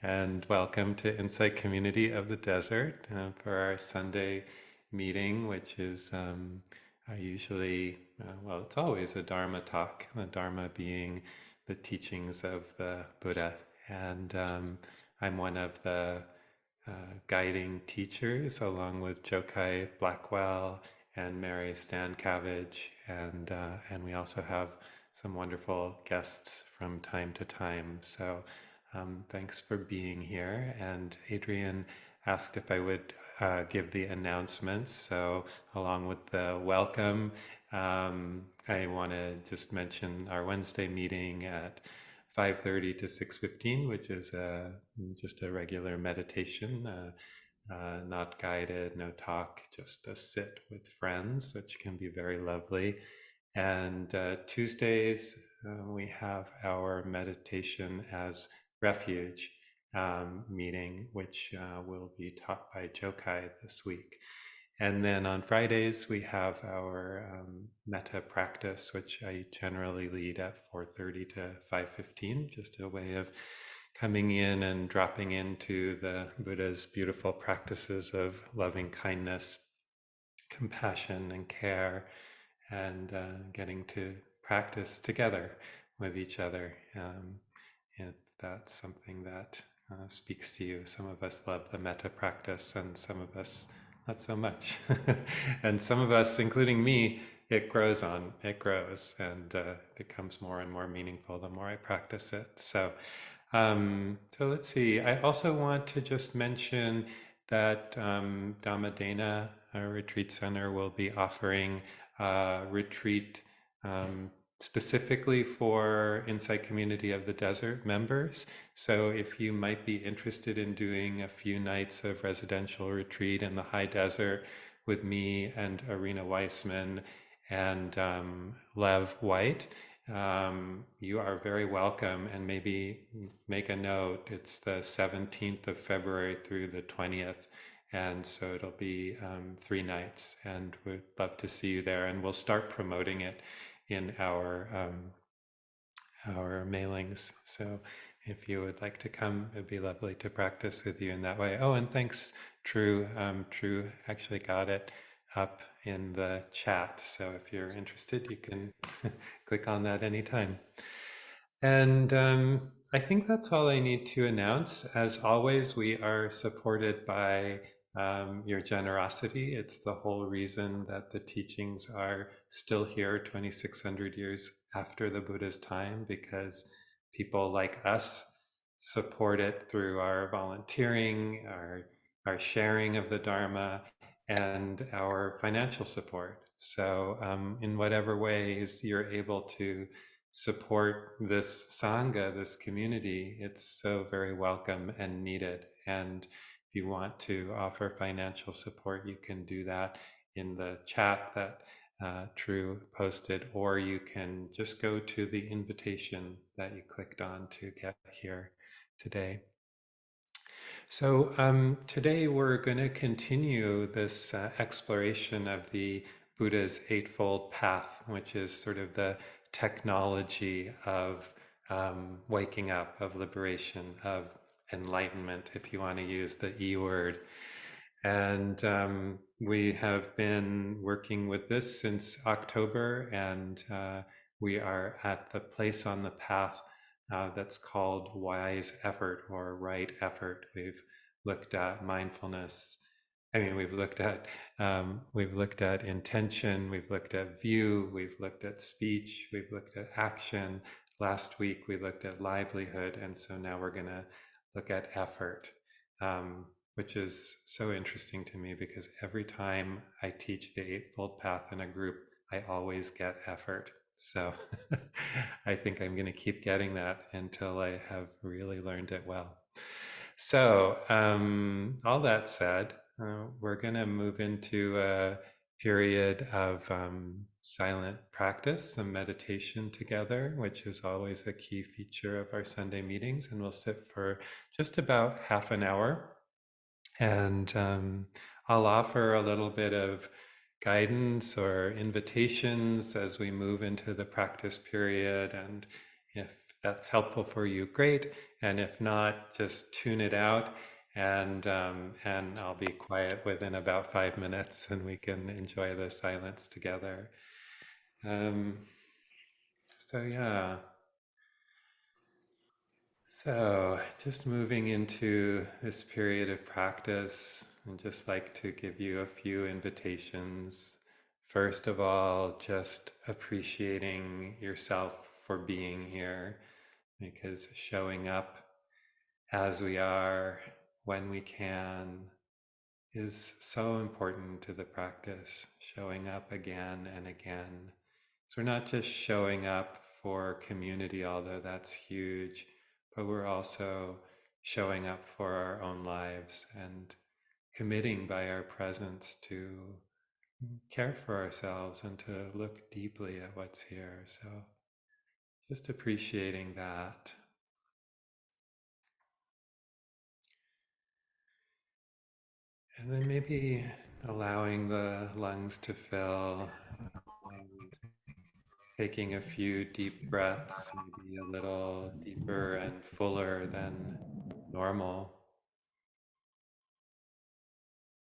and welcome to Insight Community of the Desert for our Sunday meeting, which is usually, well, it's always a Dharma talk, the Dharma being the teachings of the Buddha. And I'm one of the uh, guiding teachers, along with Jokai Blackwell and Mary Stancavage, and we also have some wonderful guests from time to time. So thanks for being here. And Adrian asked if I would give the announcements. So along with the welcome, I want to just mention our Wednesday meeting at 5:30 to 6:15, which is just a regular meditation, not guided, no talk, just a sit with friends, which can be very lovely. And Tuesdays, we have our meditation as refuge meeting, which will be taught by Jokai this week. And then on Fridays, we have our metta practice, which I generally lead at 4:30 to 5:15, just a way of coming in and dropping into the Buddha's beautiful practices of loving kindness, compassion, and care, and getting to practice together with each other. If that's something that speaks to you. Some of us love the metta practice, and some of us not so much. And some of us, including me, it grows, and becomes more and more meaningful the more I practice it. So let's see. I also want to just mention that Dhammadena, our retreat center, will be offering a retreat specifically for Insight Community of the Desert members. So if you might be interested in doing a few nights of residential retreat in the high desert with me and Arena Weissman and Lev White, you are very welcome, and maybe make a note. It's the 17th of February through the 20th. And so it'll be 3 nights, and we'd love to see you there. And we'll start promoting it in our mailings. So if you would like to come, it'd be lovely to practice with you in that way. Oh, and thanks, True. True actually got it up in the chat. So if you're interested, you can click on that anytime. And I think that's all I need to announce. As always, we are supported by your generosity. It's the whole reason that the teachings are still here 2,600 years after the Buddha's time, because people like us support it through our volunteering, our sharing of the Dharma, and our financial support. So, in whatever ways you're able to support this sangha, this community, it's so very welcome and needed. And if you want to offer financial support, you can do that in the chat that True posted, or you can just go to the invitation that you clicked on to get here today. So today we're going to continue this exploration of the Buddha's Eightfold Path, which is sort of the technology of waking up, of liberation, of enlightenment, if you want to use the E word. And we have been working with this since October, and we are at the place on the path that's called wise effort or right effort. We've looked at mindfulness. I mean, we've looked at intention, we've looked at view, we've looked at speech, we've looked at action. Last week we looked at livelihood, and so now we're going to look at effort. Which is so interesting to me because every time I teach the Eightfold Path in a group, I always get effort. So I think I'm going to keep getting that until I have really learned it well. So, all that said, we're going to move into a period of silent practice, some meditation together, which is always a key feature of our Sunday meetings. And we'll sit for just about half an hour. And I'll offer a little bit of guidance or invitations as we move into the practice period. And if that's helpful for you, great. And if not, just tune it out, and I'll be quiet within about 5 minutes, and we can enjoy the silence together. Um, so yeah. So, just moving into this period of practice, I'd just like to give you a few invitations. First of all, just appreciating yourself for being here, because showing up as we are when we can is so important to the practice, showing up again and again. So we're not just showing up for community, although that's huge, but we're also showing up for our own lives and committing by our presence to care for ourselves and to look deeply at what's here. So just appreciating that. And then maybe allowing the lungs to fill and taking a few deep breaths, maybe a little deeper and fuller than normal,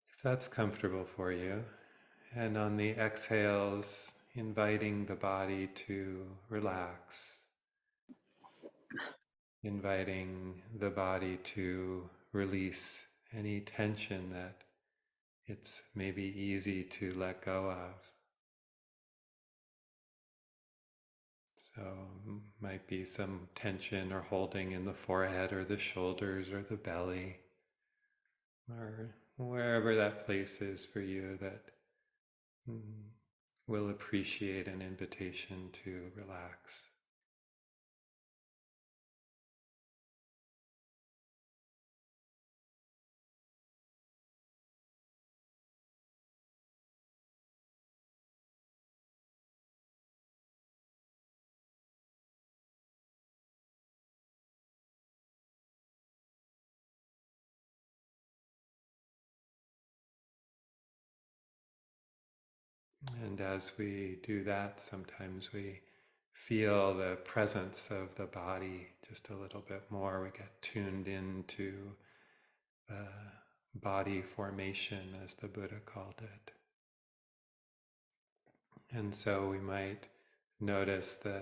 if that's comfortable for you. And on the exhales, inviting the body to relax, inviting the body to release any tension that it's maybe easy to let go of. So, might be some tension or holding in the forehead or the shoulders or the belly, or wherever that place is for you that mm, will appreciate an invitation to relax. And as we do that, sometimes we feel the presence of the body just a little bit more. We get tuned into the body formation, as the Buddha called it. And so we might notice the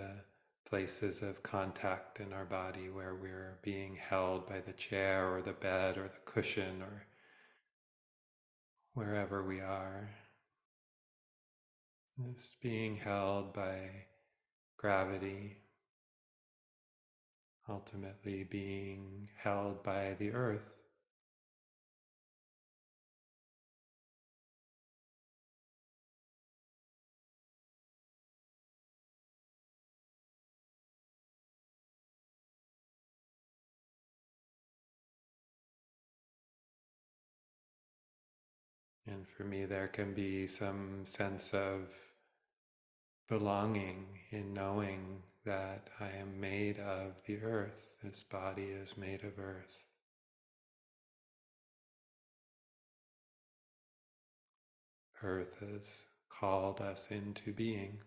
places of contact in our body where we're being held by the chair or the bed or the cushion or wherever we are. Just being held by gravity, ultimately being held by the earth. And for me, there can be some sense of belonging in knowing that I am made of the earth. This body is made of earth. Earth has called us into being,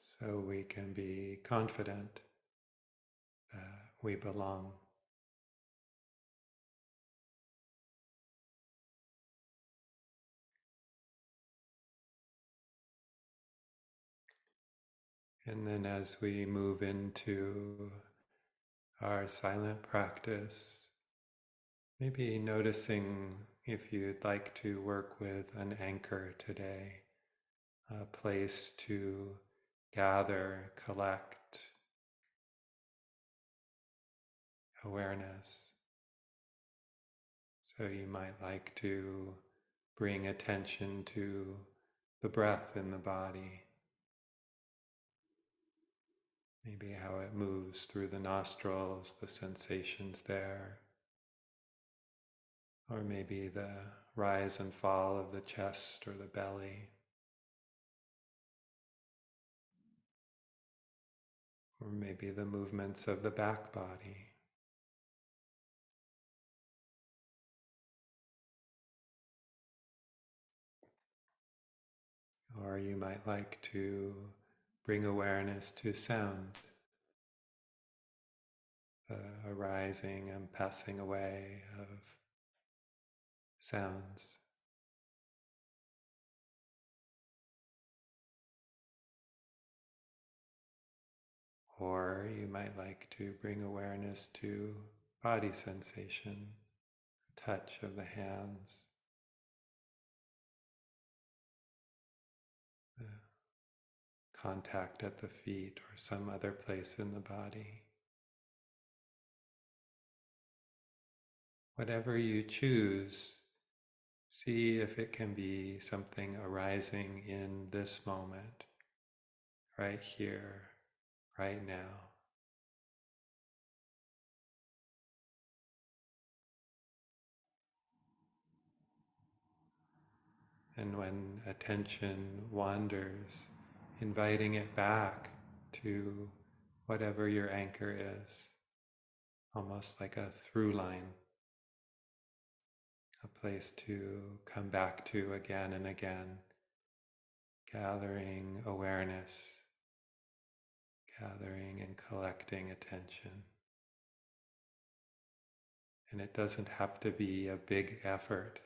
so we can be confident that we belong. And then as we move into our silent practice, maybe noticing if you'd like to work with an anchor today, a place to gather, collect awareness. So you might like to bring attention to the breath in the body, maybe how it moves through the nostrils, the sensations there, or maybe the rise and fall of the chest or the belly, or maybe the movements of the back body. Or you might like to bring awareness to sound, the arising and passing away of sounds. Or you might like to bring awareness to body sensation, touch of the hands, the contact at the feet, or some other place in the body. Whatever you choose, see if it can be something arising in this moment, right here, right now. And when attention wanders, inviting it back to whatever your anchor is, almost like a through line, a place to come back to again and again, gathering awareness, gathering and collecting attention. And it doesn't have to be a big effort.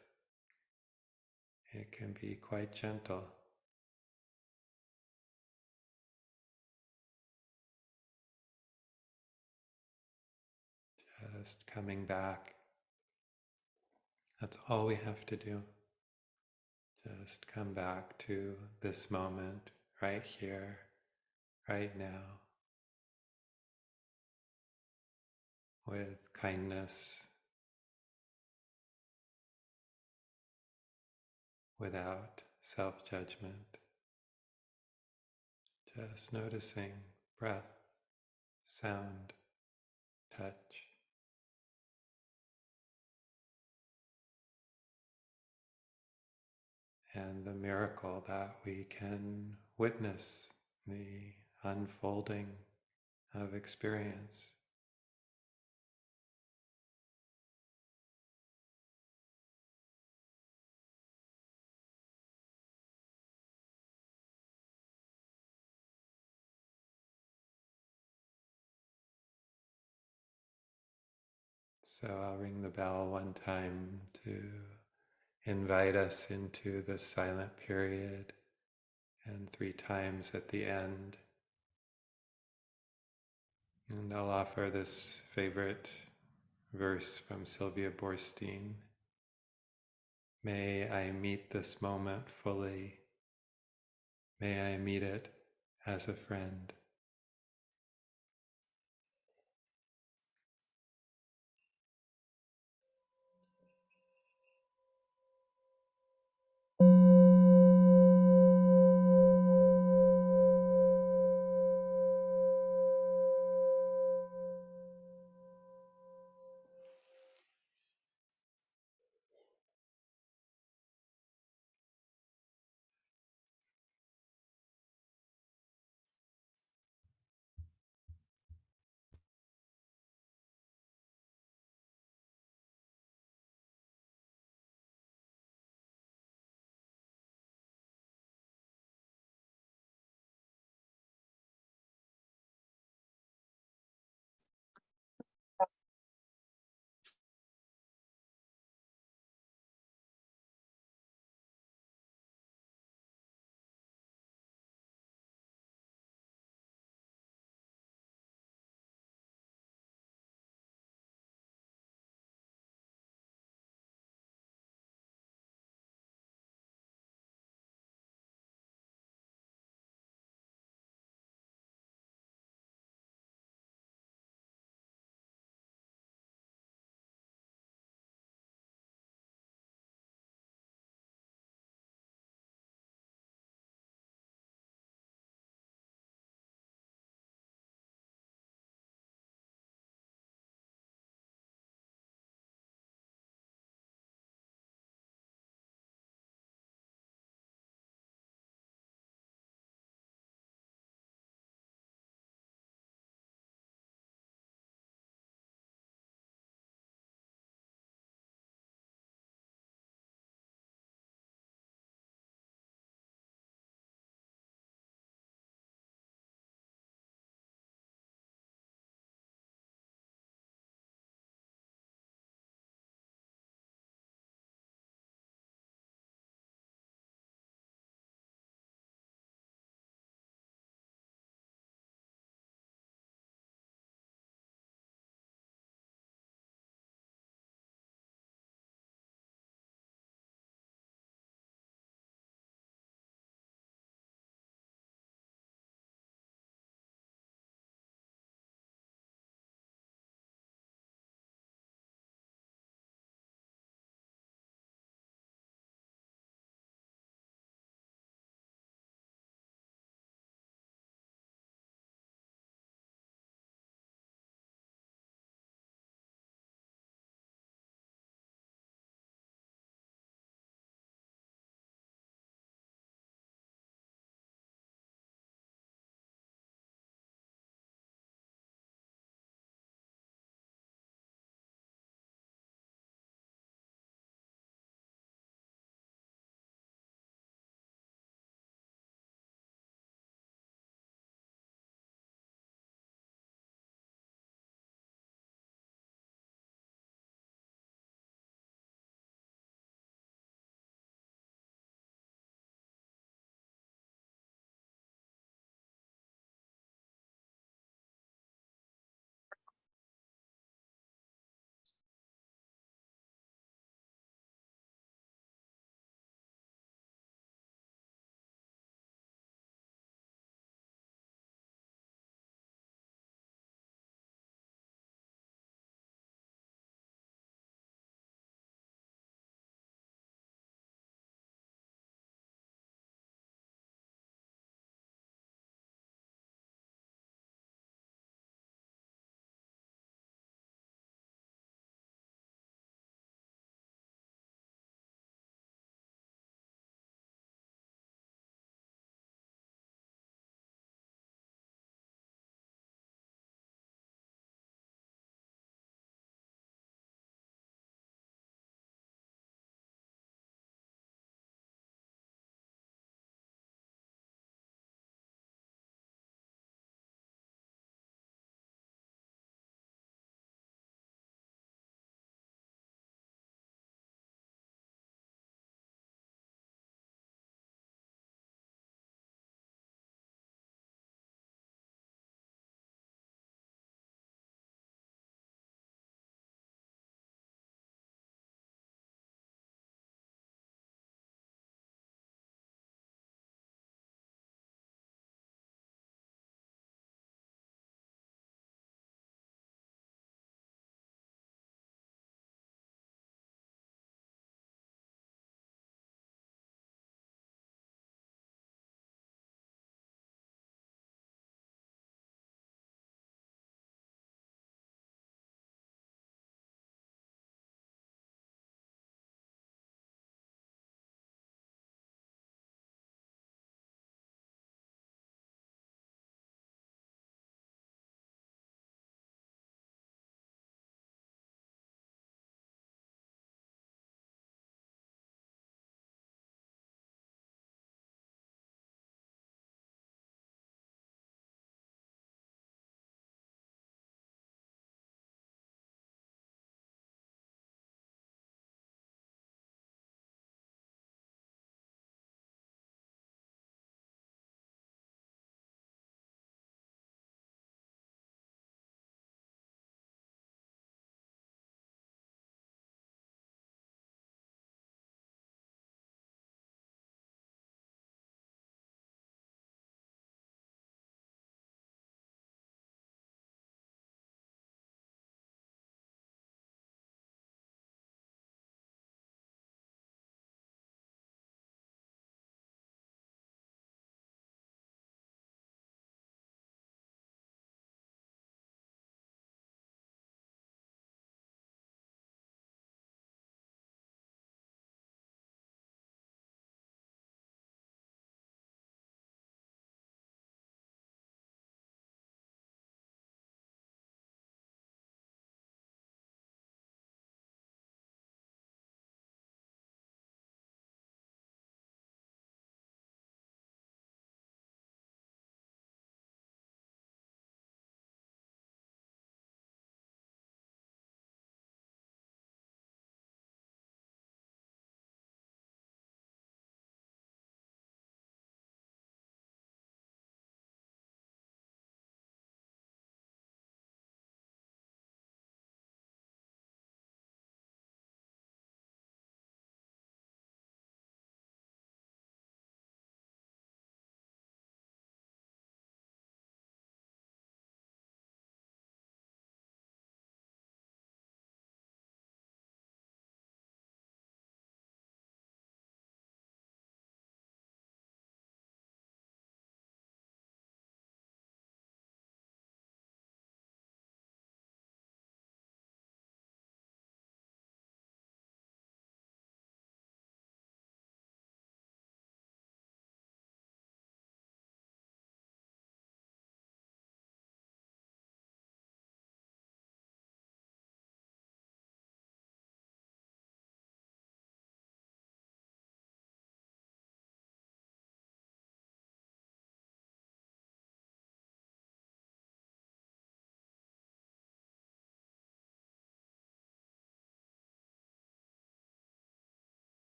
It can be quite gentle. Just coming back. That's all we have to do. Just come back to this moment, right here, right now, with kindness, without self-judgment. Just noticing breath, sound, touch. And the miracle that we can witness, the unfolding of experience. So I'll ring the bell one time to invite us into the silent period, and 3 times at the end. And I'll offer this favorite verse from Sylvia Boorstein. May I meet this moment fully. May I meet it as a friend.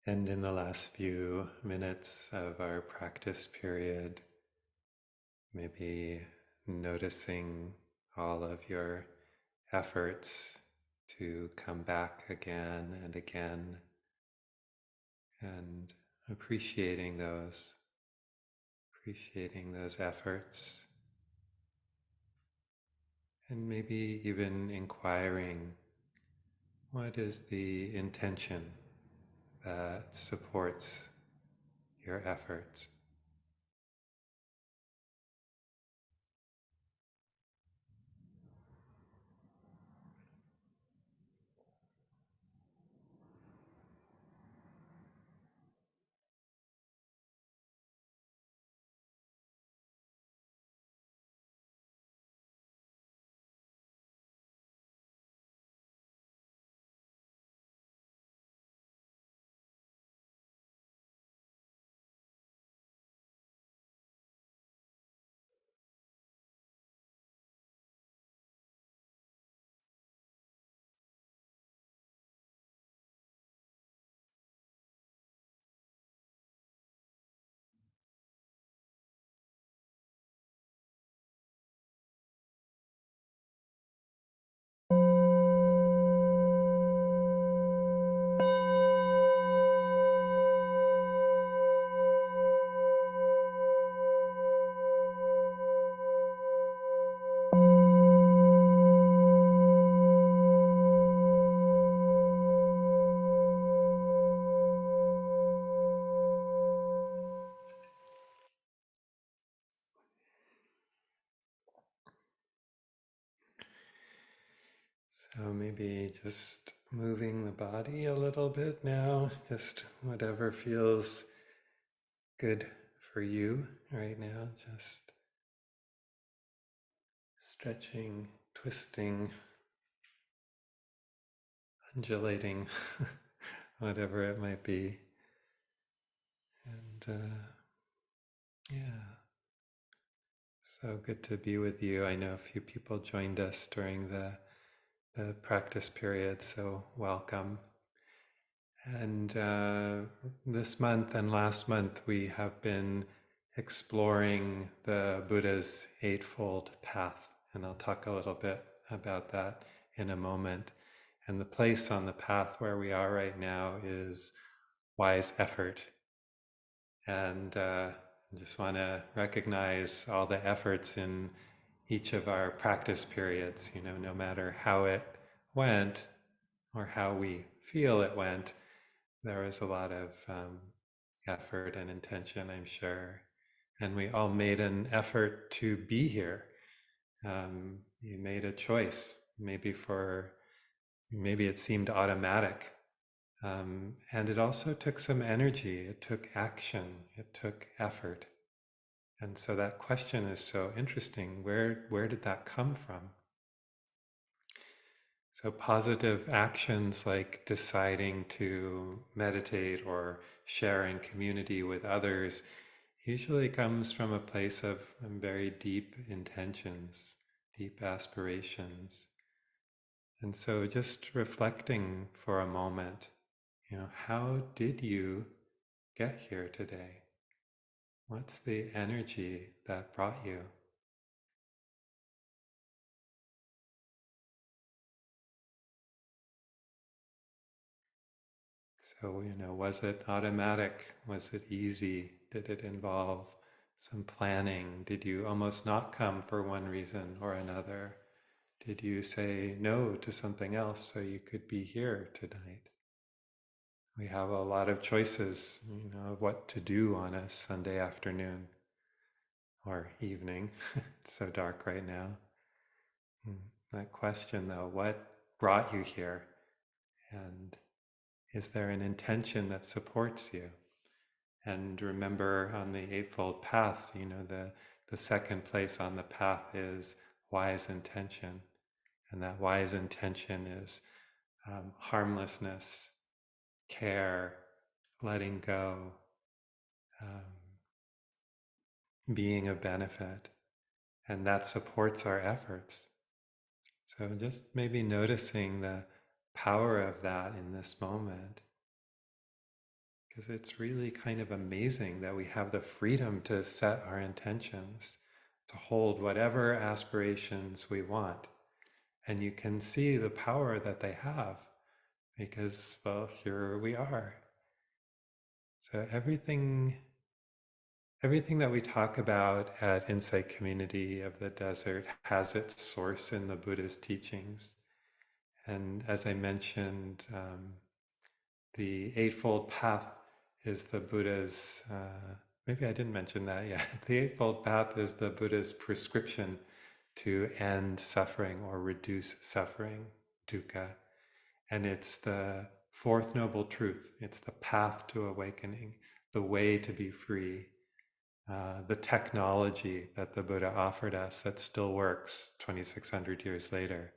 And in the last few minutes of our practice period, maybe noticing all of your efforts to come back again and again and appreciating those efforts, and maybe even inquiring what is the intention that supports your efforts. So maybe just moving the body a little bit now, just whatever feels good for you right now, just stretching, twisting, undulating, whatever it might be. And yeah, so good to be with you. I know a few people joined us during the practice period, so welcome. And this month and last month, we have been exploring the Buddha's Eightfold Path. And I'll talk a little bit about that in a moment. And the place on the path where we are right now is wise effort. And I just want to recognize all the efforts in each of our practice periods, no matter how it went or how we feel it went, there was a lot of effort and intention, I'm sure. And we all made an effort to be here. You made a choice, maybe it seemed automatic. And it also took some energy, it took action, it took effort. And so that question is so interesting. Where did that come from? So positive actions like deciding to meditate or share in community with others usually comes from a place of very deep intentions, deep aspirations. And so just reflecting for a moment, how did you get here today? What's the energy that brought you? So, was it automatic? Was it easy? Did it involve some planning? Did you almost not come for one reason or another? Did you say no to something else so you could be here tonight? We have a lot of choices, of what to do on a Sunday afternoon or evening. It's so dark right now. That question, though, what brought you here? And is there an intention that supports you? And remember, on the Eightfold Path, the second place on the path is wise intention. And that wise intention is harmlessness, care, letting go, um, being of benefit. And that supports our efforts. So just maybe noticing the power of that in this moment. because it's really kind of amazing that we have the freedom to set our intentions, to hold whatever aspirations we want. And you can see the power that they have because, well, here we are. So everything that we talk about at Insight Community of the Desert has its source in the Buddha's teachings. And as I mentioned, the Eightfold Path is the Buddha's, maybe I didn't mention that yet. The Eightfold Path is the Buddha's prescription to end suffering or reduce suffering, dukkha. And it's the fourth noble truth. It's the path to awakening, the way to be free, the technology that the Buddha offered us that still works 2,600 years later.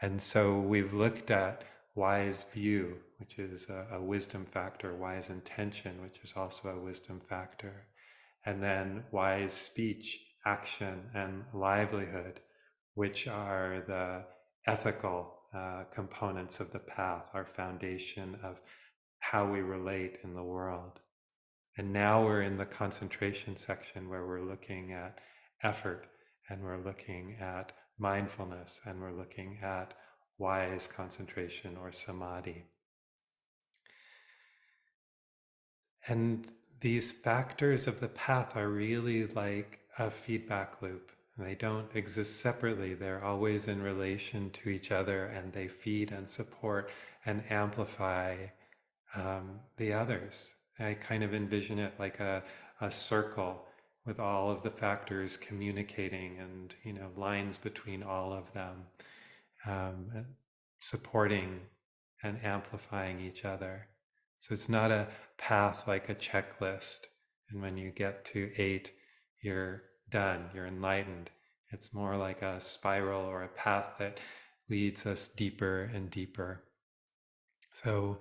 And so we've looked at wise view, which is a wisdom factor, wise intention, which is also a wisdom factor, and then wise speech, action, and livelihood, which are the ethical components of the path, our foundation of how we relate in the world. And now we're in the concentration section where we're looking at effort and we're looking at mindfulness and we're looking at wise concentration or samadhi. And these factors of the path are really like a feedback loop. They don't exist separately. They're always in relation to each other and they feed and support and amplify the others. I kind of envision it like a circle with all of the factors communicating and lines between all of them, supporting and amplifying each other. So it's not a path like a checklist. And when you get to 8, you're done, you're enlightened. It's more like a spiral or a path that leads us deeper and deeper. So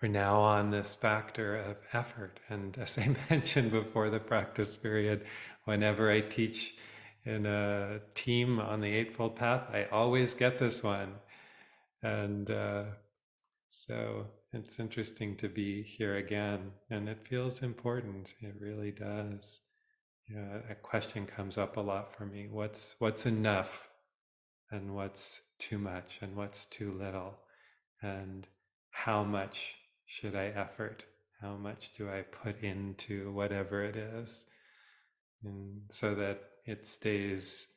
we're now on this factor of effort. And as I mentioned before the practice period, whenever I teach in a team on the Eightfold Path, I always get this one. And so it's interesting to be here again. And it feels important. It really does. A question comes up a lot for me. What's enough? And what's too much? And what's too little? And how much should I effort? How much do I put into whatever it is? And so that it stays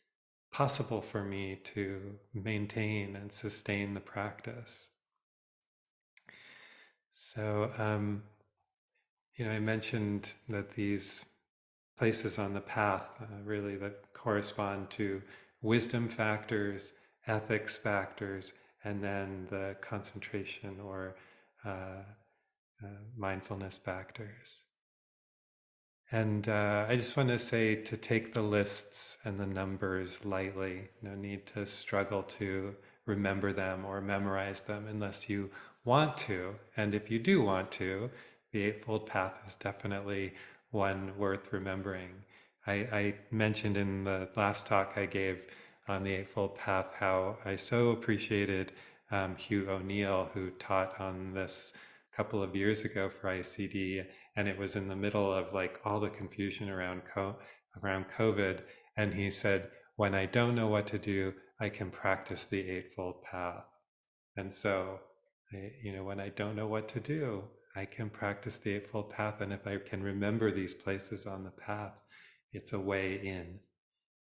possible for me to maintain and sustain the practice. So, I mentioned that these places on the path really that correspond to wisdom factors, ethics factors, and then the concentration or mindfulness factors. And I just want to say to take the lists and the numbers lightly. No need to struggle to remember them or memorize them unless you want to. And if you do want to, the Eightfold Path is definitely one worth remembering. I mentioned in the last talk I gave on the Eightfold Path how I so appreciated Hugh O'Neill, who taught on this a couple of years ago for ICD, and it was in the middle of like all the confusion around COVID, and he said, "When I don't know what to do, I can practice the Eightfold Path." And so, when I don't know what to do, I can practice the Eightfold Path, and if I can remember these places on the path, it's a way in.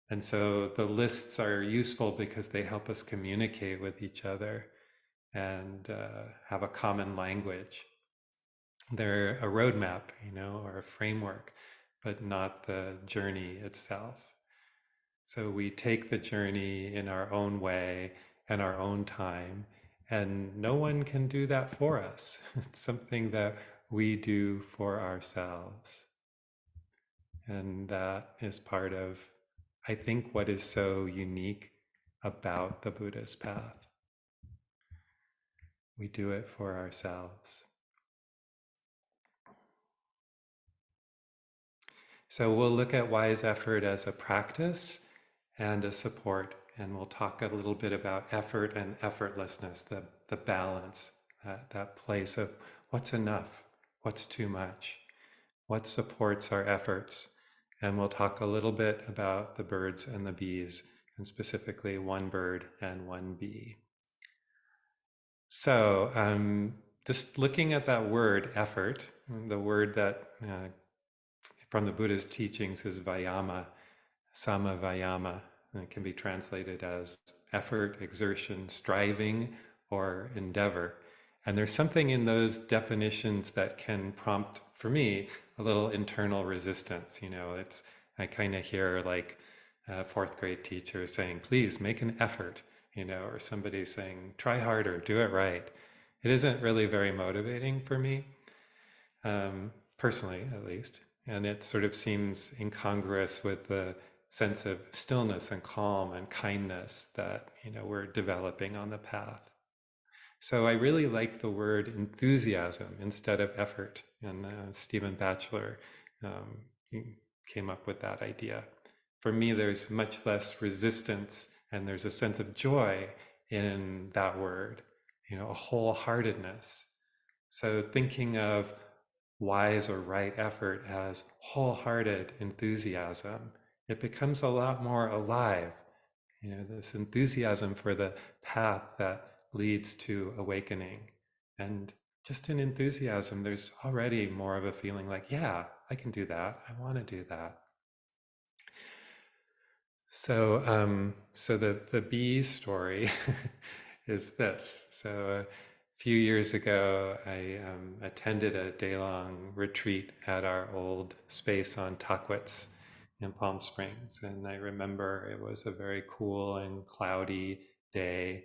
And so the lists are useful because they help us communicate with each other and have a common language. They're a roadmap, or a framework, but not the journey itself. So we take the journey in our own way and our own time, and no one can do that for us. It's something that we do for ourselves. And that is part of, I think, what is so unique about the Buddhist path. We do it for ourselves. So we'll look at wise effort as a practice and a support, and we'll talk a little bit about effort and effortlessness, the balance, that place of what's enough, what's too much, what supports our efforts. And we'll talk a little bit about the birds and the bees, and specifically one bird and one bee. So, just looking at that word effort, the word that from the Buddha's teachings is Vayama, Sama Vayama, and it can be translated as effort, exertion, striving, or endeavor. And there's something in those definitions that can prompt, for me, a little internal resistance. It's I kind of hear like a fourth grade teacher saying, please make an effort, or somebody saying, try harder, do it right. It isn't really very motivating for me, personally at least. And it sort of seems incongruous with the sense of stillness and calm and kindness that we're developing on the path. So I really like the word enthusiasm instead of effort. And Stephen Batchelor came up with that idea. For me, there's much less resistance and there's a sense of joy in that word, a wholeheartedness. So thinking of wise or right effort as wholehearted enthusiasm, it becomes a lot more alive. This enthusiasm for the path that leads to awakening. And just in enthusiasm, there's already more of a feeling like, yeah, I can do that. I want to do that. So the bee story is this. So a few years ago, I attended a day-long retreat at our old space on Tuckwitz in Palm Springs, and I remember it was a very cool and cloudy day,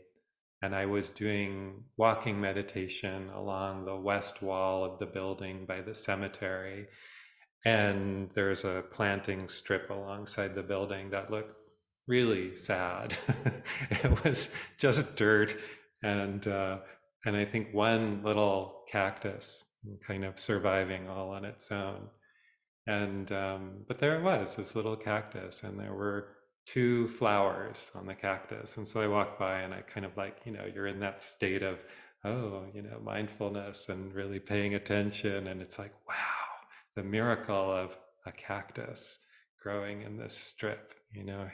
and I was doing walking meditation along the west wall of the building by the cemetery, and there's a planting strip alongside the building that looked really sad. It was just dirt and uh, and I think one little cactus kind of surviving all on its own. And but there it was, this little cactus, and there were two flowers on the cactus. And so I walked by, and I kind of like, you're in that state of, oh, mindfulness and really paying attention, and it's like, wow, the miracle of a cactus growing in this strip.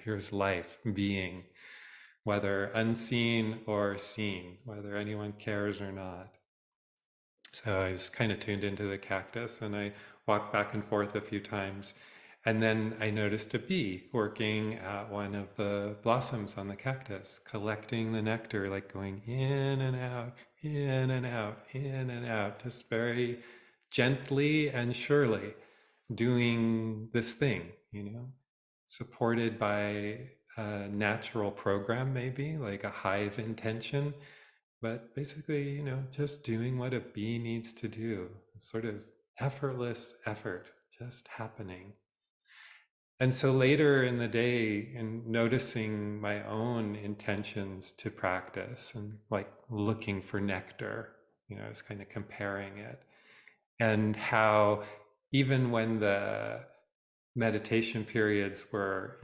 Here's life being, whether unseen or seen, whether anyone cares or not. So I was kind of tuned into the cactus, and I walked back and forth a few times. And then I noticed a bee working at one of the blossoms on the cactus, collecting the nectar, like going in and out, in and out, in and out, just very gently and surely doing this thing, supported by a natural program, maybe like a hive intention, but basically, just doing what a bee needs to do, sort of effortless effort just happening. And so later in the day, in noticing my own intentions to practice and like looking for nectar, I was kind of comparing it, and how even when the meditation periods were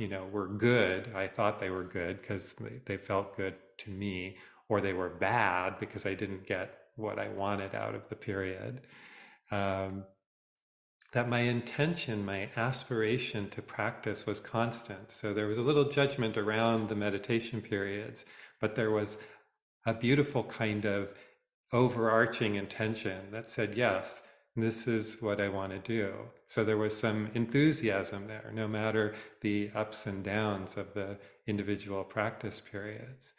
good, I thought they were good because they felt good to me, or they were bad because I didn't get what I wanted out of the period. Um, that my intention, my aspiration to practice was constant. So there was a little judgment around the meditation periods, but there was a beautiful kind of overarching intention that said, yes, this is what I want to do. So there was some enthusiasm there, no matter the ups and downs of the individual practice periods.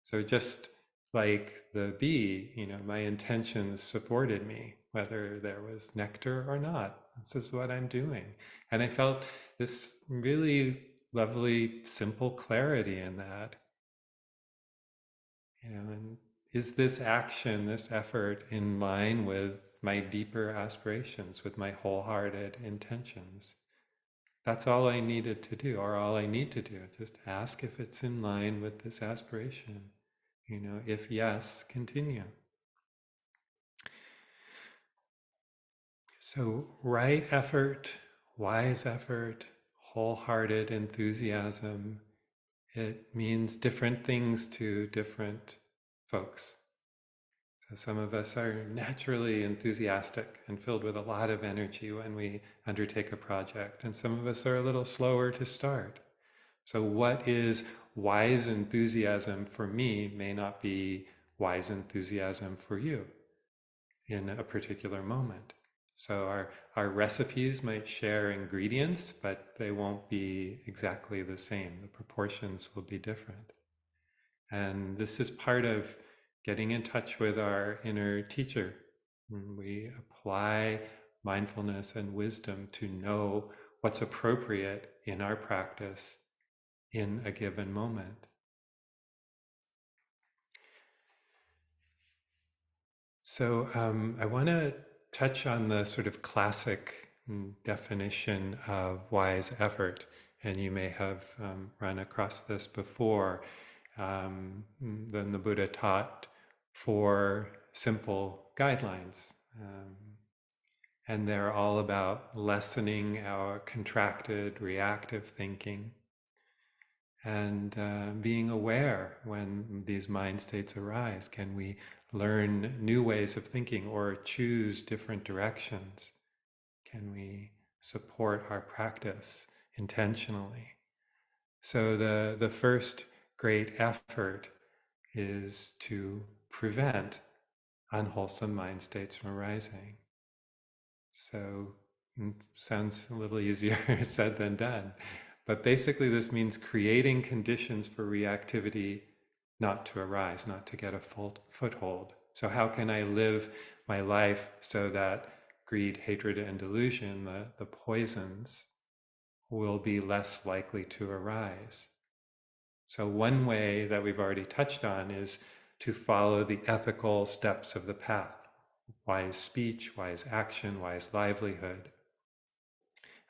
So just like the bee, my intentions supported me, whether there was nectar or not. This is what I'm doing. And I felt this really lovely, simple clarity in that. And is this action, this effort, in line with my deeper aspirations, with my wholehearted intentions? That's all I needed to do, or all I need to do. Just ask if it's in line with this aspiration. If yes, continue. So, right effort, wise effort, wholehearted enthusiasm, it means different things to different folks. So some of us are naturally enthusiastic and filled with a lot of energy when we undertake a project, and some of us are a little slower to start. So what is wise enthusiasm for me may not be wise enthusiasm for you in a particular moment. So our recipes might share ingredients, but they won't be exactly the same. The proportions will be different. And this is part of getting in touch with our inner teacher. We apply mindfulness and wisdom to know what's appropriate in our practice in a given moment. So I want to touch on the sort of classic definition of wise effort, and you may have run across this before. Then the Buddha taught four simple guidelines, and they're all about lessening our contracted, reactive thinking and being aware when these mind states arise. Can we learn new ways of thinking or choose different directions? Can we support our practice intentionally? So the first great effort is to prevent unwholesome mind states from arising. So sounds a little easier said than done. But basically, this means creating conditions for reactivity not to arise, not to get a full foothold. So, how can I live my life so that greed, hatred, and delusion, the poisons, will be less likely to arise? So, one way that we've already touched on is to follow the ethical steps of the path: wise speech, wise action, wise livelihood.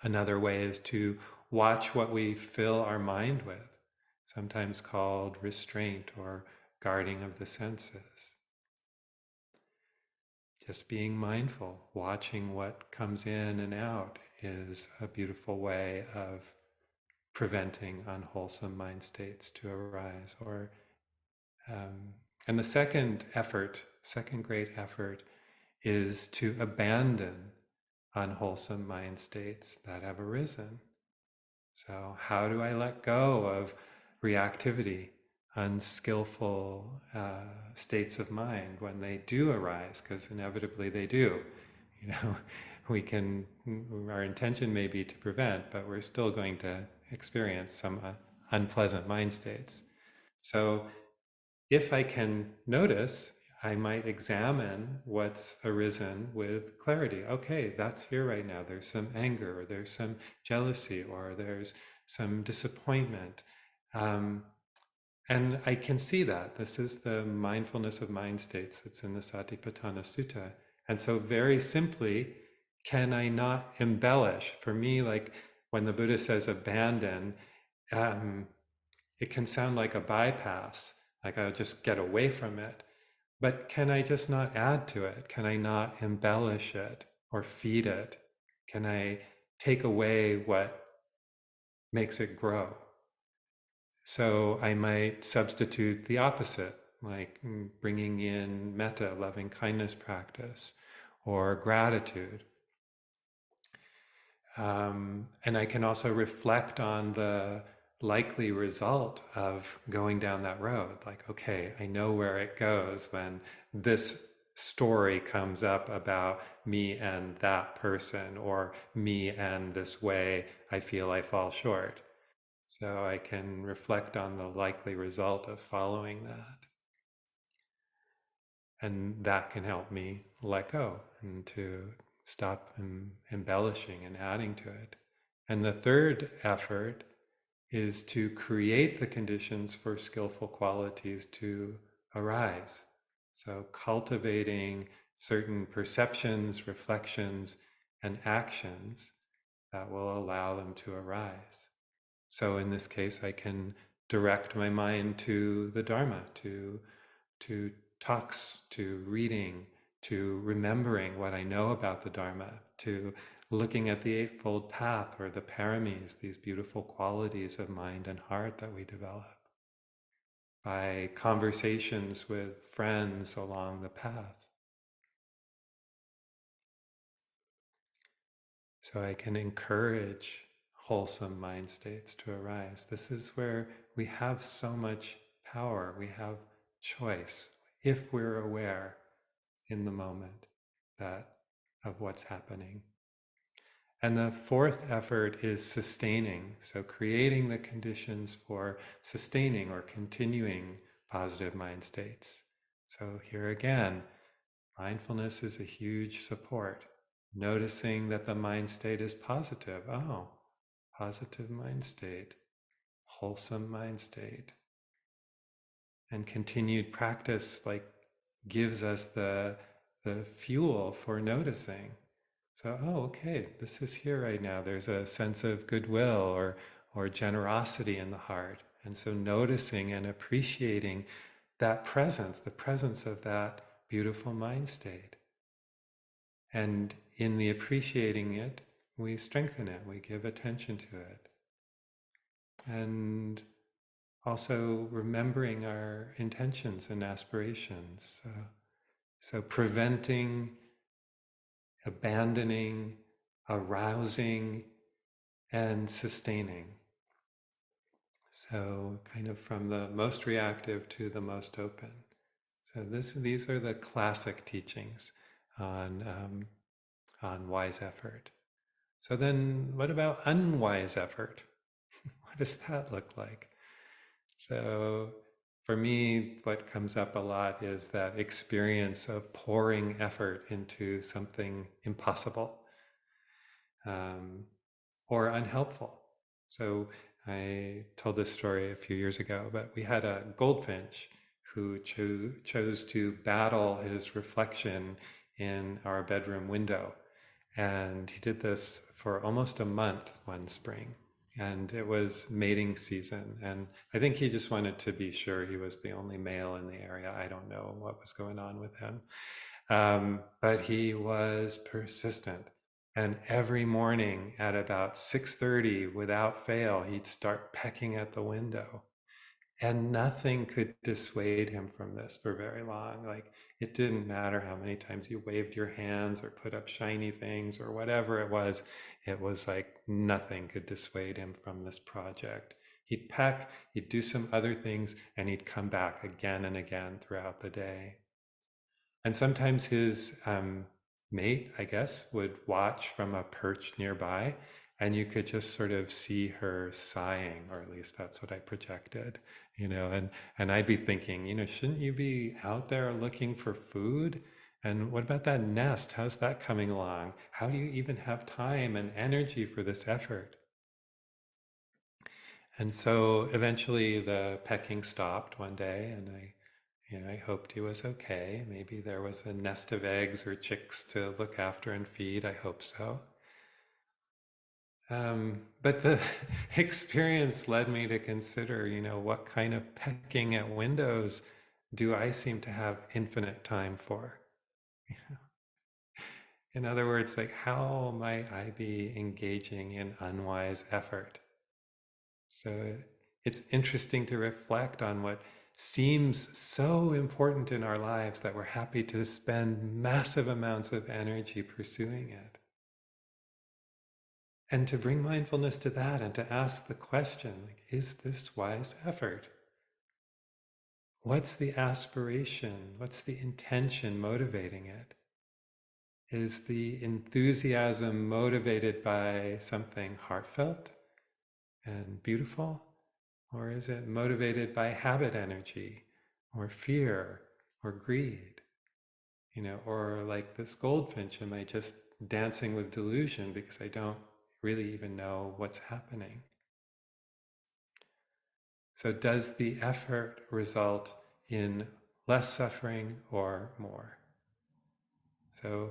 Another way is to watch what we fill our mind with, sometimes called restraint or guarding of the senses. Just being mindful, watching what comes in and out is a beautiful way of preventing unwholesome mind states to arise. And the second great effort, is to abandon unwholesome mind states that have arisen. So, how do I let go of reactivity, unskillful states of mind when they do arise? Because inevitably they do. You know, our intention may be to prevent, but we're still going to experience some unpleasant mind states. So, if I can notice, I might examine what's arisen with clarity. Okay, that's here right now. There's some anger, or there's some jealousy, or there's some disappointment. Um, and I can see that. This is the mindfulness of mind states that's in the Satipatthana Sutta. And so, very simply, can I not embellish? For me, like when the Buddha says abandon, um, it can sound like a bypass, like I'll just get away from it. But can I just not add to it? Can I not embellish it or feed it? Can I take away what makes it grow? So I might substitute the opposite, like bringing in metta, loving kindness practice, or gratitude. And I can also reflect on the likely result of going down that road. Like, okay, I know where it goes when this story comes up about me and that person, or me and this way I feel I fall short. So I can reflect on the likely result of following that. And that can help me let go and to stop embellishing and adding to it. And the third effort is to create the conditions for skillful qualities to arise. So, cultivating certain perceptions, reflections, and actions that will allow them to arise. So, in this case, I can direct my mind to the Dharma, to talks, to reading, to remembering what I know about the Dharma, to looking at the Eightfold Path or the paramis, these beautiful qualities of mind and heart that we develop. by conversations with friends along the path. So I can encourage wholesome mind states to arise. This is where we have so much power, we have choice if we're aware in the moment that of what's happening. And the fourth effort is sustaining. So creating the conditions for sustaining or continuing positive mind states. So here again, mindfulness is a huge support. Noticing that the mind state is positive. Oh, positive mind state, wholesome mind state. And continued practice like gives us the fuel for noticing. So, oh, okay, this is here right now. There's a sense of goodwill or generosity in the heart. And so noticing and appreciating that presence, the presence of that beautiful mind state. And in the appreciating it, we strengthen it, we give attention to it. And also remembering our intentions and aspirations. So preventing, abandoning, arousing, and sustaining. So kind of from the most reactive to the most open. So these are the classic teachings on wise effort. So then what about unwise effort? What does that look like? So for me, what comes up a lot is that experience of pouring effort into something impossible um, or unhelpful. So I told this story a few years ago, but we had a goldfinch who chose to battle his reflection in our bedroom window. And he did this for almost a month one spring. And it was mating season. And I think he just wanted to be sure he was the only male in the area. I don't know what was going on with him. But he was persistent. And every morning at about 6:30, without fail, he'd start pecking at the window. And nothing could dissuade him from this for very long. Like, it didn't matter how many times you waved your hands or put up shiny things or whatever it was like nothing could dissuade him from this project. He'd peck, he'd do some other things, and he'd come back again and again throughout the day. And sometimes his mate, I guess, would watch from a perch nearby, and you could just sort of see her sighing, or at least that's what I projected, and I'd be thinking, shouldn't you be out there looking for food? And what about that nest? How's that coming along? How do you even have time and energy for this effort? And so eventually the pecking stopped one day, and I hoped he was okay. Maybe there was a nest of eggs or chicks to look after and feed. I hope so. But the experience led me to consider, what kind of pecking at windows do I seem to have infinite time for? In other words, like, how might I be engaging in unwise effort? So it's interesting to reflect on what seems so important in our lives that we're happy to spend massive amounts of energy pursuing it. And to bring mindfulness to that and to ask the question, like, is this wise effort? What's the aspiration? What's the intention motivating it? Is the enthusiasm motivated by something heartfelt and beautiful? Or is it motivated by habit energy or fear or greed? Or like this goldfinch, am I just dancing with delusion because I don't really even know what's happening? So does the effort result in less suffering or more? So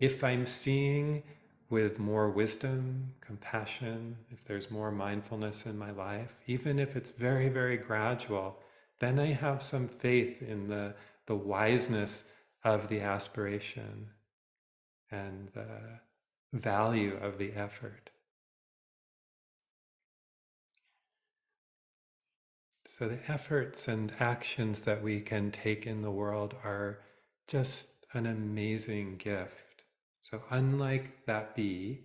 if I'm seeing with more wisdom, compassion, if there's more mindfulness in my life, even if it's very, very gradual, then I have some faith in the wiseness of the aspiration and the value of the effort. So the efforts and actions that we can take in the world are just an amazing gift. So unlike that bee,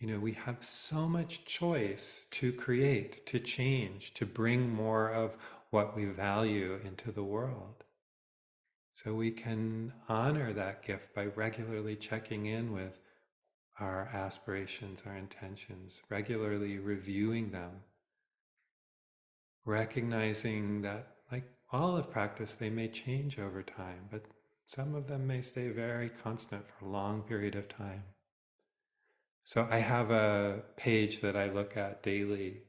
we have so much choice to create, to change, to bring more of what we value into the world. So we can honor that gift by regularly checking in with our aspirations, our intentions, regularly reviewing them, recognizing that, like all of practice, they may change over time, but some of them may stay very constant for a long period of time. So I have a page that I look at daily.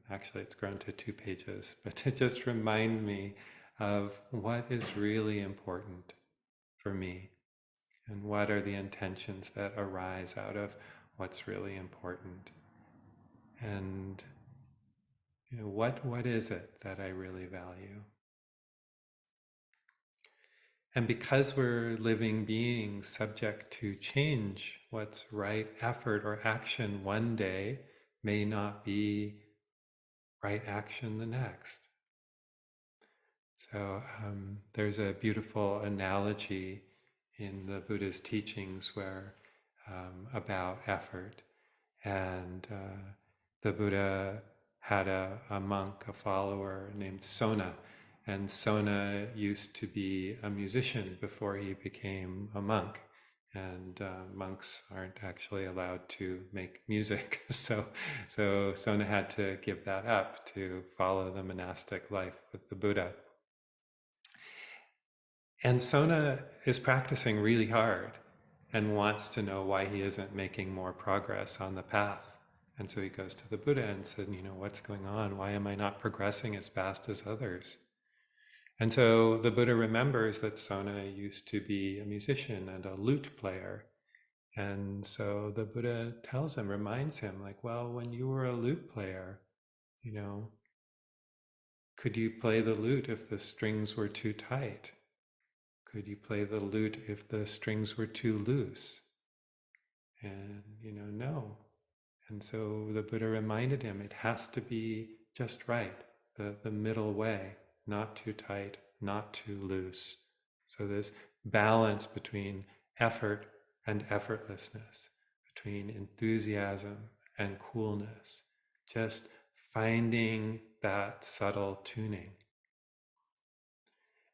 Actually, it's grown to 2 pages, but to just remind me of what is really important for me and what are the intentions that arise out of what's really important. And what is it that I really value? And because we're living beings subject to change, what's right effort or action one day may not be right action the next. So there's a beautiful analogy in the Buddha's teachings where about effort. And the Buddha had a monk, a follower named Sona. And Sona used to be a musician before he became a monk. And monks aren't actually allowed to make music. So Sona had to give that up to follow the monastic life with the Buddha. And Sona is practicing really hard and wants to know why he isn't making more progress on the path. And so he goes to the Buddha and said, what's going on? Why am I not progressing as fast as others? And so the Buddha remembers that Sona used to be a musician and a lute player. And so the Buddha tells him, reminds him, like, well, when you were a lute player, you know, could you play the lute if the strings were too tight? Could you play the lute if the strings were too loose? And, no. And so the Buddha reminded him it has to be just right, the middle way, not too tight, not too loose. So this balance between effort and effortlessness, between enthusiasm and coolness, just finding that subtle tuning.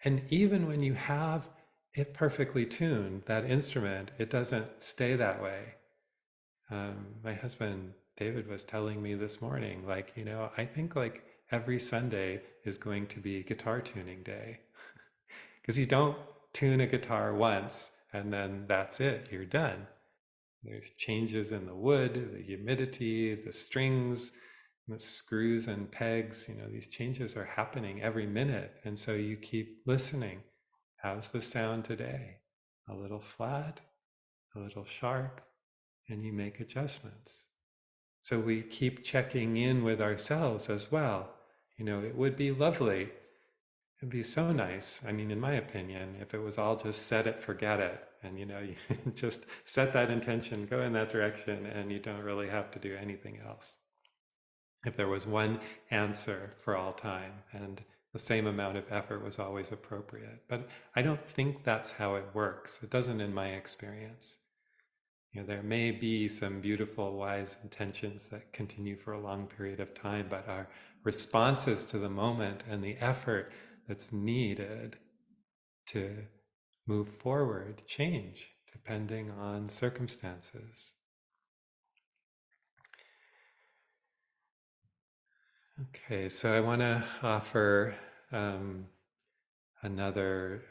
And even when you have it perfectly tuned, that instrument, it doesn't stay that way. My husband, David, was telling me this morning, like, I think like every Sunday is going to be guitar tuning day. Because you don't tune a guitar once and then that's it, you're done. There's changes in the wood, the humidity, the strings, the screws and pegs. These changes are happening every minute. And so you keep listening. How's the sound today? A little flat, a little sharp, and you make adjustments. So we keep checking in with ourselves as well. It would be lovely. It'd be so nice. I mean, in my opinion, if it was all just set it, forget it. And, you just set that intention, go in that direction, and you don't really have to do anything else. If there was one answer for all time and the same amount of effort was always appropriate. But I don't think that's how it works. It doesn't in my experience. There may be some beautiful, wise intentions that continue for a long period of time, but our responses to the moment and the effort that's needed to move forward change depending on circumstances. Okay, so I want to offer another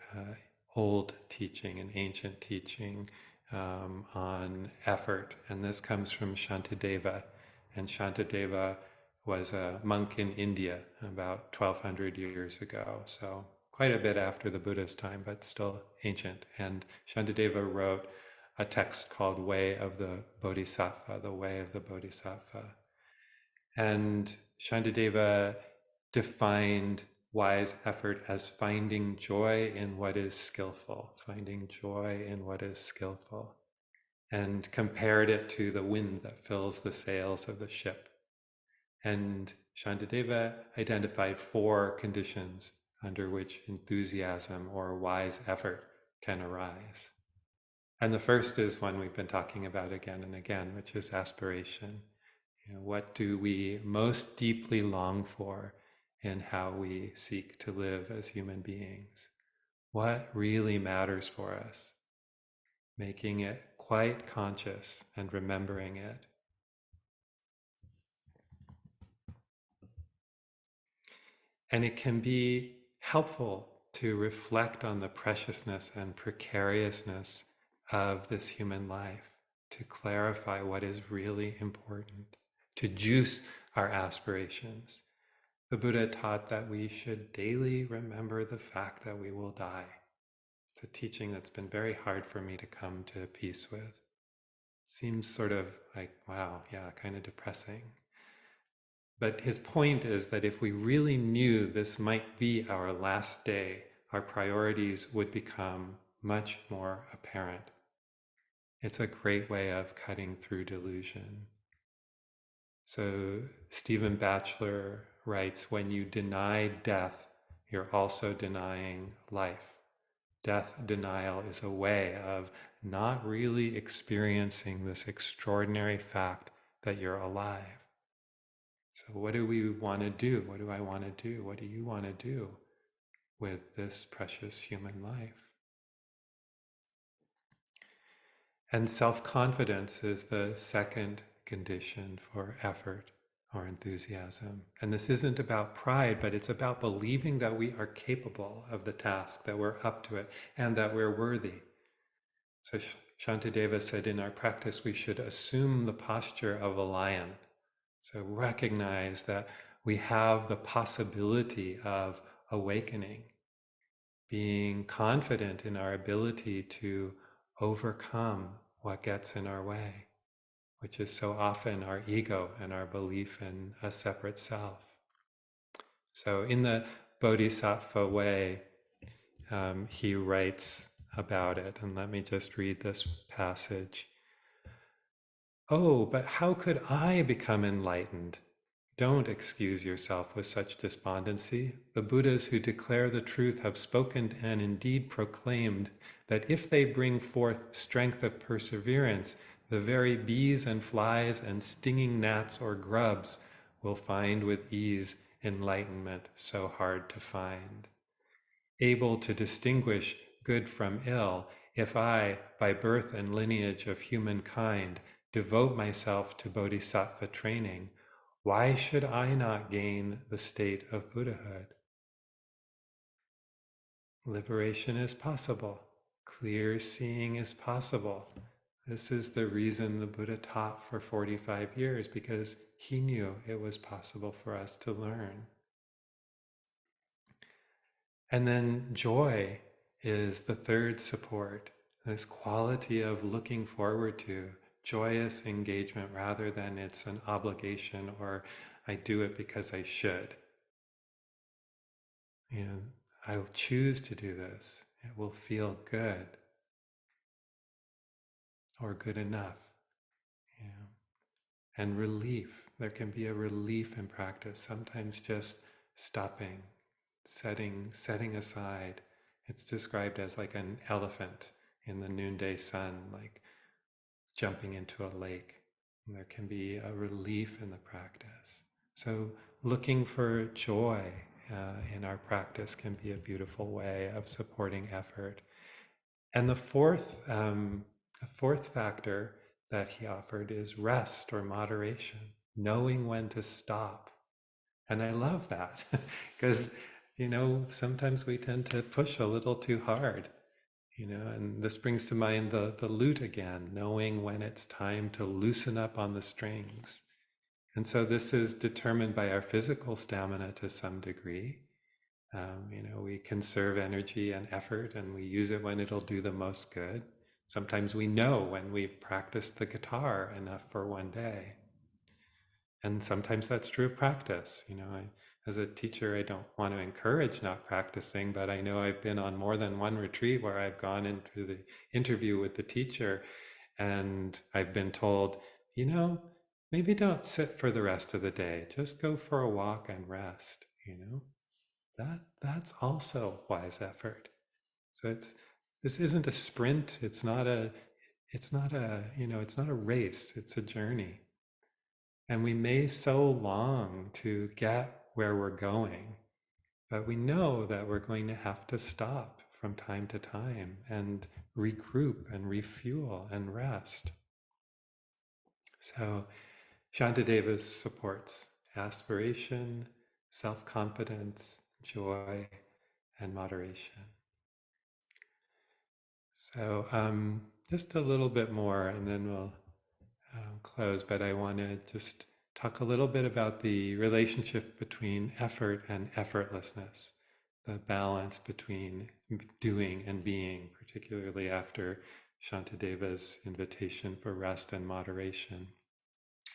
old teaching, an ancient teaching on effort, and this comes from Shantideva. And Shantideva was a monk in India about 1200 years ago, so quite a bit after the Buddha's time, but still ancient. And Shantideva wrote a text called Way of the Bodhisattva, the Way of the Bodhisattva. And Shantideva defined wise effort as finding joy in what is skillful, finding joy in what is skillful, and compared it to the wind that fills the sails of the ship. And Shantideva identified 4 conditions under which enthusiasm or wise effort can arise. And the first is one we've been talking about again and again, which is aspiration. What do we most deeply long for in how we seek to live as human beings? What really matters for us? Making it quite conscious and remembering it. And it can be helpful to reflect on the preciousness and precariousness of this human life, to clarify what is really important, to juice our aspirations. The Buddha taught that we should daily remember the fact that we will die. It's a teaching that's been very hard for me to come to peace with. Seems sort of like, wow, yeah, kind of depressing. But his point is that if we really knew this might be our last day, our priorities would become much more apparent. It's a great way of cutting through delusion. So Stephen Batchelor writes, when you deny death, you're also denying life. Death denial is a way of not really experiencing this extraordinary fact that you're alive. So what do we want to do? What do I want to do? What do you want to do with this precious human life? And self-confidence is the second condition for effort or enthusiasm. And this isn't about pride, but it's about believing that we are capable of the task, that we're up to it, and that we're worthy. So Shantideva said in our practice we should assume the posture of a lion. So recognize that we have the possibility of awakening, being confident in our ability to overcome what gets in our way, which is so often our ego and our belief in a separate self. So in the Bodhisattva way, he writes about it, and let me just read this passage. Oh, but how could I become enlightened? Don't excuse yourself with such despondency. The Buddhas who declare the truth have spoken and indeed proclaimed that if they bring forth strength of perseverance, the very bees and flies and stinging gnats or grubs will find with ease enlightenment so hard to find. Able to distinguish good from ill, if I, by birth and lineage of humankind, devote myself to bodhisattva training, why should I not gain the state of Buddhahood? Liberation is possible. Clear seeing is possible. This is the reason the Buddha taught for 45 years, because he knew it was possible for us to learn. And then joy is the third support, this quality of looking forward to, joyous engagement rather than it's an obligation or I do it because I should. I will choose to do this. It will feel good or good enough. You know. And relief. There can be a relief in practice. Sometimes just stopping, setting aside. It's described as like an elephant in the noonday sun, like jumping into a lake. And there can be a relief in the practice. So looking for joy in our practice can be a beautiful way of supporting effort. And the fourth factor that he offered is rest or moderation, knowing when to stop. And I love that because, sometimes we tend to push a little too hard, and this brings to mind the lute again, knowing when it's time to loosen up on the strings. And so this is determined by our physical stamina to some degree. We conserve energy and effort and we use it when it'll do the most good. Sometimes we know when we've practiced the guitar enough for one day. And sometimes that's true of practice. As a teacher, I don't want to encourage not practicing, but I know I've been on more than one retreat where I've gone into the interview with the teacher and I've been told, maybe don't sit for the rest of the day. Just go for a walk and rest, you know? That's also wise effort. So this isn't a sprint. It's not a race. It's a journey. And we may so long to get where we're going, but we know that we're going to have to stop from time to time and regroup and refuel and rest. So Shantideva supports aspiration, self-confidence, joy, and moderation. So just a little bit more and then we'll close, but I want to just talk a little bit about the relationship between effort and effortlessness, the balance between doing and being, particularly after Shantadeva's invitation for rest and moderation.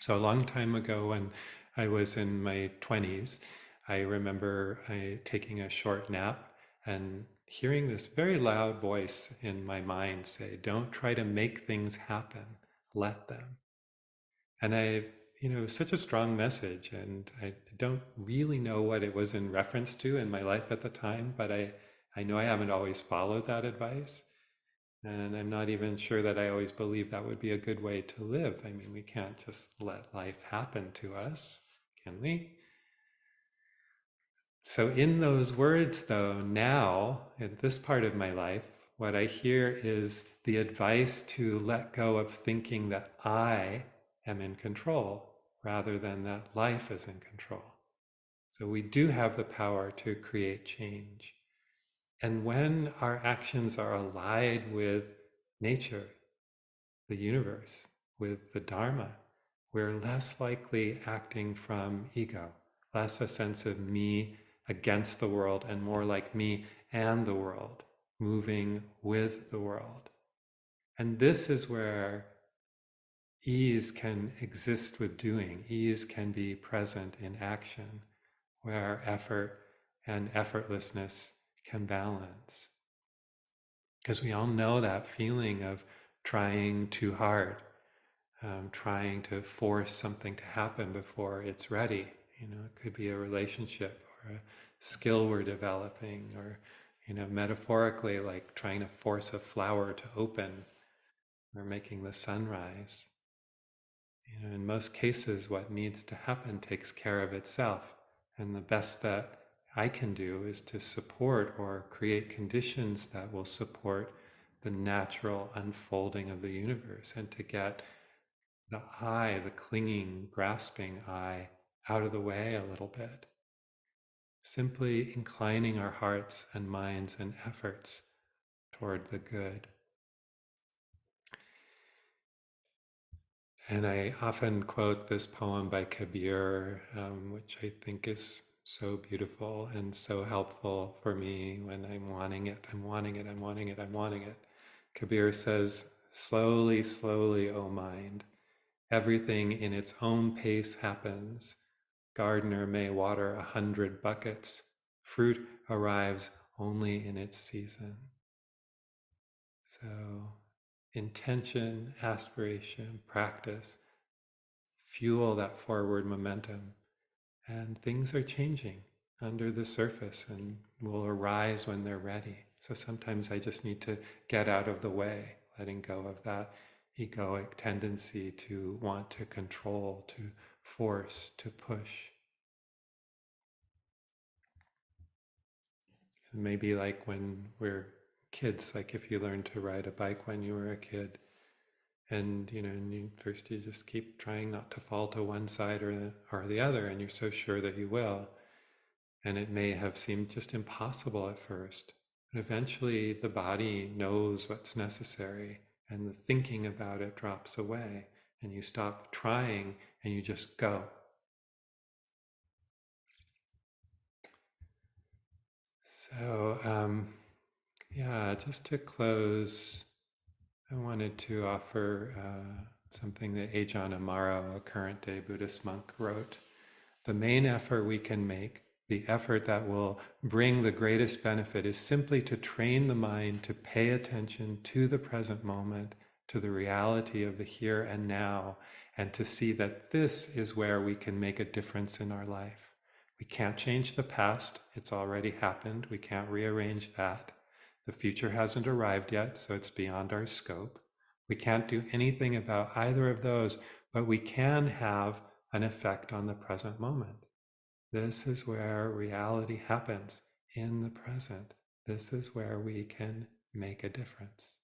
So a long time ago when I was in my 20s, I remember taking a short nap and hearing this very loud voice in my mind say, "Don't try to make things happen, let them." And it was such a strong message, and I don't really know what it was in reference to in my life at the time, but I know I haven't always followed that advice. And I'm not even sure that I always believe that would be a good way to live. I mean, we can't just let life happen to us, can we? So, in those words, though, now, in this part of my life, what I hear is the advice to let go of thinking that I am in control rather than that life is in control. So, we do have the power to create change. And when our actions are allied with nature, the universe, with the Dharma, we're less likely acting from ego, less a sense of me against the world, and more like me and the world, moving with the world. And this is where ease can exist with doing, ease can be present in action, where effort and effortlessness can balance. Because we all know that feeling of trying too hard, trying to force something to happen before it's ready. It could be a relationship or a skill we're developing, or, metaphorically, like trying to force a flower to open or making the sun rise. In most cases, what needs to happen takes care of itself. And the best that I can do is to support or create conditions that will support the natural unfolding of the universe, and to get the I, the clinging, grasping I, out of the way a little bit. Simply inclining our hearts and minds and efforts toward the good. And I often quote this poem by Kabir, which I think is so beautiful and so helpful for me when I'm wanting it, I'm wanting it, I'm wanting it, I'm wanting it. Kabir says, "Slowly, slowly, O mind, everything in its own pace happens. Gardener may water 100 buckets. Fruit arrives only in its season." So, intention, aspiration, practice fuel that forward momentum, and things are changing under the surface and will arise when they're ready. So sometimes I just need to get out of the way, letting go of that egoic tendency to want to control, to force, to push. Maybe like when we're kids, like if you learned to ride a bike when you were a kid, and first you just keep trying not to fall to one side or the other, and you're so sure that you will, and it may have seemed just impossible at first, but eventually the body knows what's necessary, and the thinking about it drops away, and you stop trying and you just go. So yeah, just to close, I wanted to offer something that Ajahn Amaro, a current day Buddhist monk, wrote. The main effort we can make, the effort that will bring the greatest benefit, is simply to train the mind to pay attention to the present moment to the reality of the here and now, and to see that this is where we can make a difference in our life. We can't change the past, it's already happened, we can't rearrange that. The future hasn't arrived yet, so it's beyond our scope. We can't do anything about either of those, but we can have an effect on the present moment. This is where reality happens, in the present. This is where we can make a difference.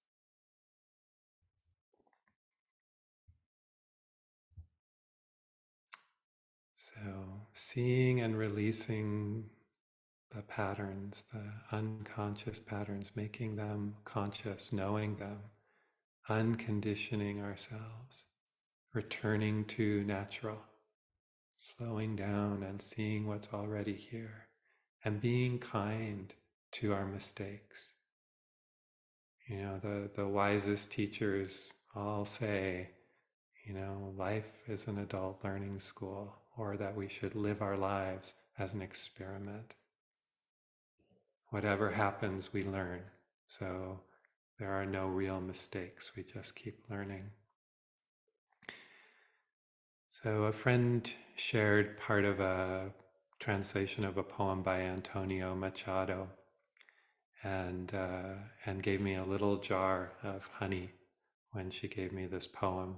So, seeing and releasing the patterns, the unconscious patterns, making them conscious, knowing them, unconditioning ourselves, returning to natural, slowing down and seeing what's already here, and being kind to our mistakes. You know, the wisest teachers all say, you know, life is an adult learning school, or that we should live our lives as an experiment. Whatever happens, we learn. So there are no real mistakes. We just keep learning. So a friend shared part of a translation of a poem by Antonio Machado, and gave me a little jar of honey when she gave me this poem.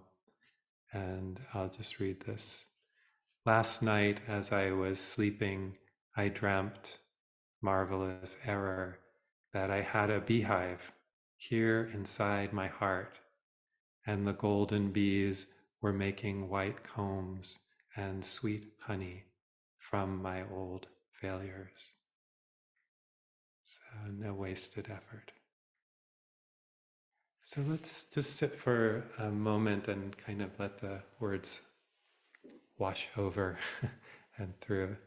And I'll just read this. Last night, as I was sleeping, I dreamt, marvelous error, that I had a beehive here inside my heart, and the golden bees were making white combs and sweet honey from my old failures. So, no wasted effort. So let's just sit for a moment and kind of let the words wash over and through.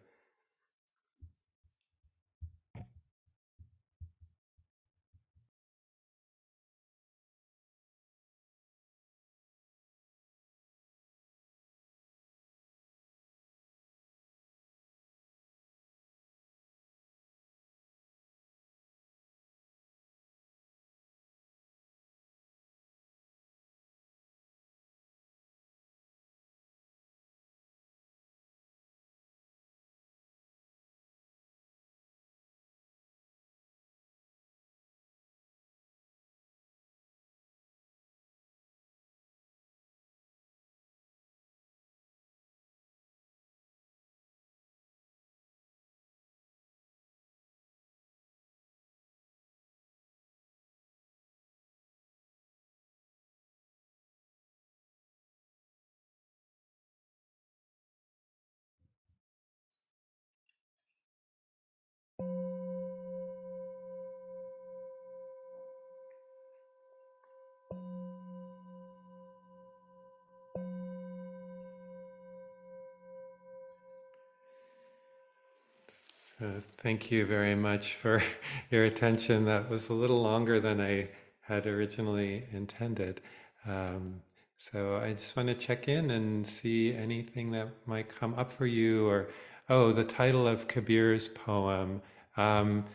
Thank you very much for your attention. That was a little longer than I had originally intended. Um, so I just want to check in and see anything that might come up for you. Or, oh, the title of Kabir's poem. Um,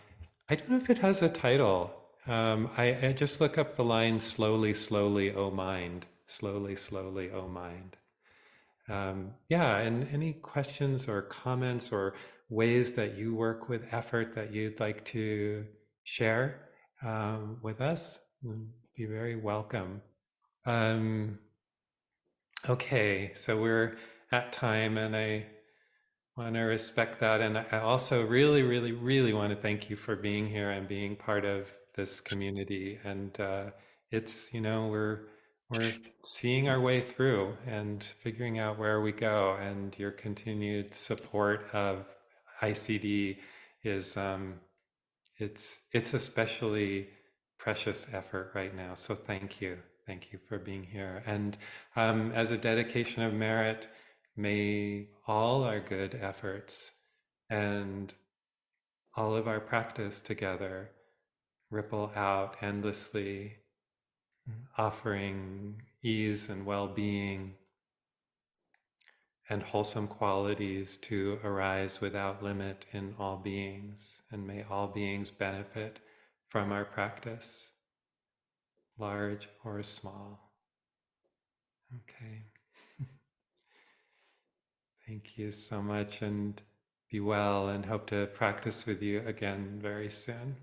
I don't know if it has a title. I just look up the line, slowly, slowly, oh mind. Slowly, slowly, oh mind. Yeah, and any questions or comments or ways that you work with effort that you'd like to share with us would be very welcome. Um, okay, so we're at time, and I want to respect that. And I also really, really, really want to thank you for being here and being part of this community. And it's, you know, we're seeing our way through and figuring out where we go. And your continued support of ICD is it's especially precious effort right now. So thank you for being here. And as a dedication of merit, may all our good efforts and all of our practice together ripple out endlessly, offering ease and well-being and wholesome qualities to arise without limit in all beings. And may all beings benefit from our practice, large or small. Okay. Thank you so much, and be well, and hope to practice with you again very soon.